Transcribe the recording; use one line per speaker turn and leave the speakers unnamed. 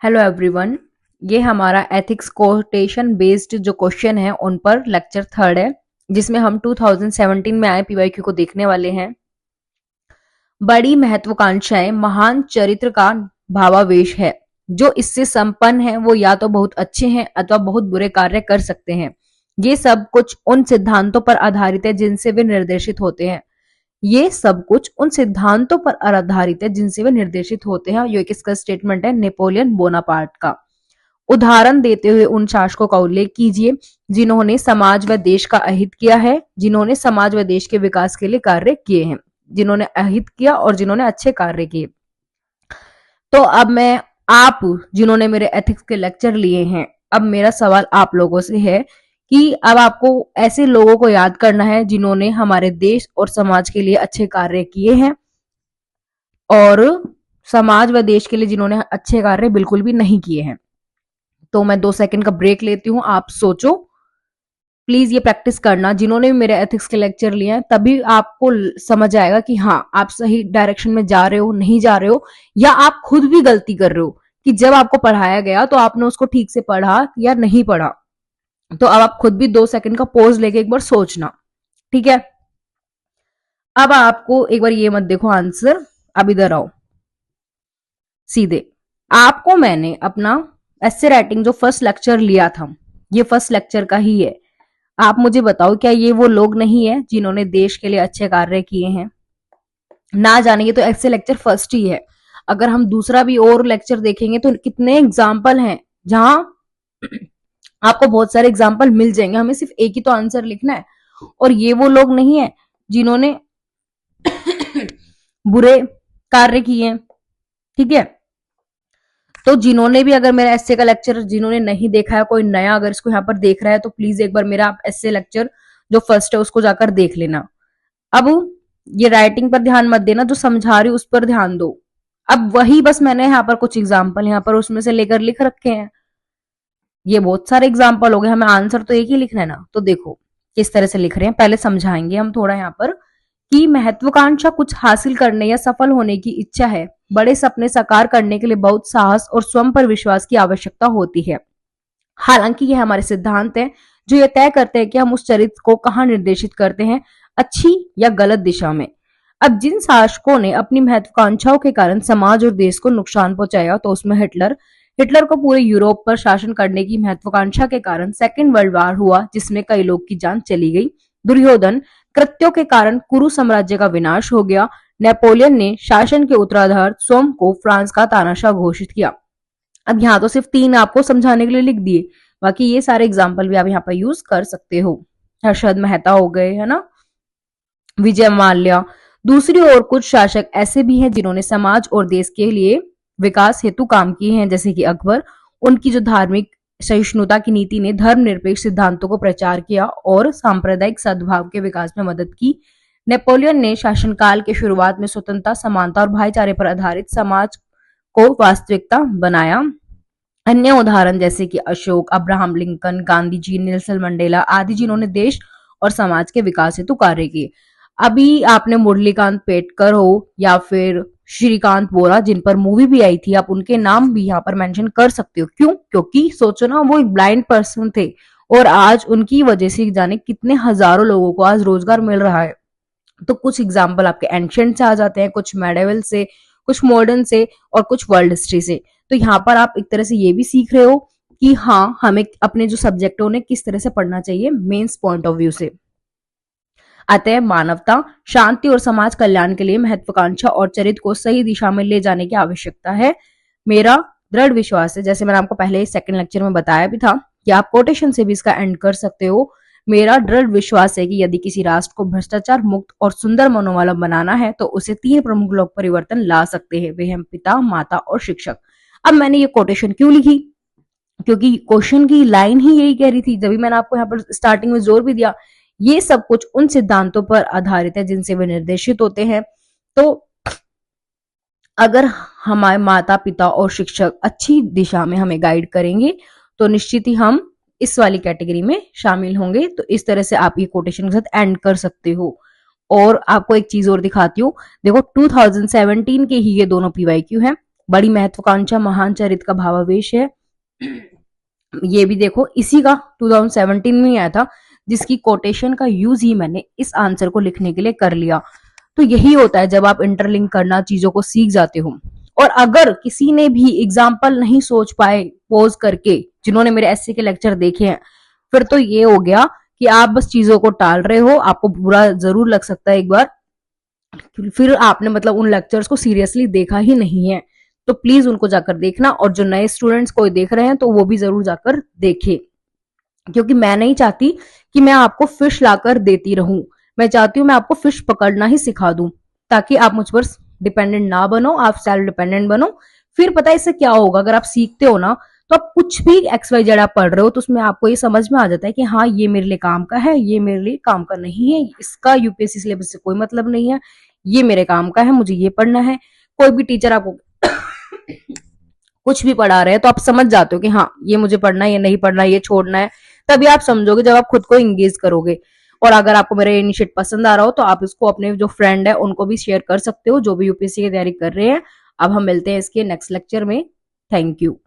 Hello everyone. ये हमारा ethics quotation based जो क्वेश्चन है उन पर लेक्चर थर्ड है, जिसमें हम 2017 में आए पीवाईक्यू को देखने वाले हैं। बड़ी महत्वाकांक्षाएं महान चरित्र का भावावेश है। जो इससे संपन्न है वो या तो बहुत अच्छे हैं अथवा बहुत बुरे कार्य कर सकते हैं। ये सब कुछ उन सिद्धांतों पर आधारित है जिनसे वे निर्देशित होते हैं। ये सब कुछ उन सिद्धांतों पर आधारित है जिनसे वे निर्देशित होते हैं। ये किसका स्टेटमेंट है? नेपोलियन बोनापार्ट का। उदाहरण देते हुए उन शासकों का उल्लेख कीजिए जिन्होंने समाज व देश का अहित किया है, जिन्होंने समाज व देश के विकास के लिए कार्य किए हैं, जिन्होंने अहित किया और जिन्होंने अच्छे कार्य किए। तो अब मैं आप जिन्होंने मेरे एथिक्स के लेक्चर लिए हैं, अब मेरा सवाल आप लोगों से है कि अब आपको ऐसे लोगों को याद करना है जिन्होंने हमारे देश और समाज के लिए अच्छे कार्य किए हैं और समाज व देश के लिए जिन्होंने अच्छे कार्य बिल्कुल भी नहीं किए हैं। तो मैं 2 सेकंड का ब्रेक लेती हूँ, आप सोचो। प्लीज ये प्रैक्टिस करना। जिन्होंने भी मेरे एथिक्स के लेक्चर लिए हैं तभी आपको समझ आएगा कि हाँ आप सही डायरेक्शन में जा रहे हो, नहीं जा रहे हो, या आप खुद भी गलती कर रहे हो कि जब आपको पढ़ाया गया तो आपने उसको ठीक से पढ़ा या नहीं पढ़ा। तो अब आप खुद भी 2 सेकंड का पॉज लेके एक बार सोचना, ठीक है? अब आपको एक बार ये मत देखो आंसर, अब इधर आओ सीधे। आपको मैंने अपना एस्से राइटिंग जो फर्स्ट लेक्चर लिया था, ये फर्स्ट लेक्चर का ही है। आप मुझे बताओ क्या ये वो लोग नहीं है जिन्होंने देश के लिए अच्छे कार्य किए हैं? ना जाने, ये तो एस्से लेक्चर फर्स्ट ही है। अगर हम दूसरा भी और लेक्चर देखेंगे तो कितने एग्जाम्पल हैं जहां आपको बहुत सारे एग्जाम्पल मिल जाएंगे। हमें सिर्फ एक ही तो आंसर लिखना है। और ये वो लोग नहीं है जिन्होंने बुरे कार्य किए हैं, ठीक है? तो जिन्होंने भी अगर मेरा एस्से का लेक्चर जिन्होंने नहीं देखा है, कोई नया अगर इसको यहाँ पर देख रहा है तो प्लीज एक बार मेरा एस्से लेक्चर जो फर्स्ट है उसको जाकर देख लेना। अब ये राइटिंग पर ध्यान मत देना, जो समझा रही उस पर ध्यान दो। अब वही बस मैंने यहाँ पर कुछ एग्जाम्पल यहाँ पर उसमें से लेकर लिख रखे हैं। ये बहुत सारे एग्जाम्पल हो गए, हमें आंसर तो एक ही लिखना है ना। तो देखो किस तरह से लिख रहे हैं, पहले समझाएंगे हम थोड़ा यहाँ पर कि महत्वाकांक्षा कुछ हासिल करने या सफल होने की इच्छा है। बड़े सपने साकार करने के लिए बहुत साहस और स्वयं पर विश्वास की आवश्यकता होती है। हालांकि ये हमारे सिद्धांत हैं जो ये तय करते हैं कि हम उस चरित्र को कहाँ निर्देशित करते हैं, अच्छी या गलत दिशा में। अब जिन शासकों ने अपनी महत्वाकांक्षाओं के कारण समाज और देश को नुकसान पहुंचाया, तो उसमें हिटलर को पूरे यूरोप पर शासन करने की महत्वाकांक्षा के कारण सेकेंड वर्ल्ड वॉर हुआ, जिसमें कई लोग की जान चली गई। दुर्योधन कृत्यों के कारण कुरु साम्राज्य का विनाश हो गया। नेपोलियन ने शासन के उत्तराधार स्वयं को फ्रांस का तानाशाह घोषित किया। अब यहाँ तो सिर्फ 3 आपको समझाने के लिए लिख दिए, बाकी ये सारे एग्जाम्पल भी आप यहाँ पर यूज कर सकते हो। हर्षद मेहता हो गए, है ना, विजय माल्या। दूसरी ओर कुछ शासक ऐसे भी हैं जिन्होंने समाज और देश के लिए विकास हेतु काम किए हैं, जैसे कि अकबर। उनकी जो धार्मिक सहिष्णुता की नीति ने धर्मनिरपेक्ष सिद्धांतों को प्रचार किया और सांप्रदायिक सद्भाव के विकास में मदद की। नेपोलियन ने शासनकाल के शुरुआत में स्वतंत्रता, समानता और भाईचारे पर आधारित समाज को वास्तविकता बनाया। अन्य उदाहरण जैसे कि Ashok, Abraham Lincoln, Gandhi ji, Nelson Mandela आदि जिन्होंने देश और समाज के विकास हेतु कार्य किए। अभी आपने मुरलीकांत पेटकर हो या फिर श्रीकांत बोरा, जिन पर मूवी भी आई थी, आप उनके नाम भी यहाँ पर मेंशन कर सकते हो। क्यों? क्योंकि सोचो ना, वो एक ब्लाइंड पर्सन थे और आज उनकी वजह से जाने कितने हजारों लोगों को आज रोजगार मिल रहा है। तो कुछ एग्जाम्पल आपके एंशिएंट से आ जाते हैं, कुछ मेडिवल से, कुछ मॉडर्न से और कुछ वर्ल्ड हिस्ट्री से। तो यहाँ पर आप एक तरह से ये भी सीख रहे हो कि हाँ हमें अपने जो सब्जेक्ट है उन्हें किस तरह से पढ़ना चाहिए मेंस पॉइंट ऑफ व्यू से। अतः मानवता, शांति और समाज कल्याण के लिए महत्वाकांक्षा और चरित्र को सही दिशा में ले जाने की आवश्यकता है। मेरा दृढ़ विश्वास है, जैसे मैंने आपको पहले सेकंड लेक्चर में बताया भी था कि आप कोटेशन से भी इसका एंड कर सकते हो। मेरा दृढ़ विश्वास है कि यदि किसी राष्ट्र को भ्रष्टाचार मुक्त और सुंदर मनोवाला बनाना है तो उसे 3 प्रमुख लोग परिवर्तन ला सकते हैं, वे हैं पिता, माता और शिक्षक। अब मैंने ये कोटेशन क्यों लिखी? क्योंकि क्वेश्चन की लाइन ही यही कह रही थी, जब भी मैंने आपको यहाँ पर स्टार्टिंग में जोर भी दिया। ये सब कुछ उन सिद्धांतों पर आधारित है जिनसे वे निर्देशित होते हैं। तो अगर हमारे माता पिता और शिक्षक अच्छी दिशा में हमें गाइड करेंगे तो निश्चित ही हम इस वाली कैटेगरी में शामिल होंगे। तो इस तरह से आप ये कोटेशन के साथ एंड कर सकते हो। और आपको एक चीज और दिखाती हूँ, देखो 2017 के ही ये दोनों पीवाईक्यू हैं। बड़ी महत्वाकांक्षा महान चरित का भावावेश है। ये भी देखो, इसी का 2017 में ही आया था, जिसकी कोटेशन का यूज ही मैंने इस आंसर को लिखने के लिए कर लिया। तो यही होता है जब आप इंटरलिंक करना चीजों को सीख जाते हो। और अगर किसी ने भी एग्जाम्पल नहीं सोच पाए पोज करके, जिन्होंने मेरे एसए के लेक्चर देखे हैं, फिर तो ये हो गया कि आप बस चीजों को टाल रहे हो, आपको बुरा जरूर लग सकता है एक बार, फिर आपने मतलब उन लेक्चर्स को सीरियसली देखा ही नहीं है। तो प्लीज उनको जाकर देखना, और जो नए स्टूडेंट्स कोई देख रहे हैं तो वो भी जरूर जाकर देखें, क्योंकि मैं नहीं चाहती कि मैं आपको फिश लाकर देती रहूं। मैं चाहती हूं मैं आपको फिश पकड़ना ही सिखा दूं, ताकि आप मुझ पर डिपेंडेंट ना बनो, आप सेल्फ डिपेंडेंट बनो। फिर पता है इससे क्या होगा, अगर आप सीखते हो ना, तो आप कुछ भी एक्स वाई जेड आप पढ़ रहे हो तो उसमें आपको ये समझ में आ जाता है कि हाँ ये मेरे लिए काम का है, ये मेरे लिए काम का नहीं है, इसका यूपीएससी सिलेबस से कोई मतलब नहीं है, ये मेरे काम का है, मुझे ये पढ़ना है। कोई भी टीचर आपको कुछ भी पढ़ा रहे हैं तो आप समझ जाते हो कि हाँ ये मुझे पढ़ना है, ये नहीं पढ़ना है, ये छोड़ना है। तभी आप समझोगे जब आप खुद को इंगेज करोगे। और अगर आपको मेरा इनिशिएट पसंद आ रहा हो तो आप इसको अपने जो फ्रेंड है उनको भी शेयर कर सकते हो, जो भी यूपीएससी की तैयारी कर रहे हैं। अब हम मिलते हैं इसके नेक्स्ट लेक्चर में। Thank you.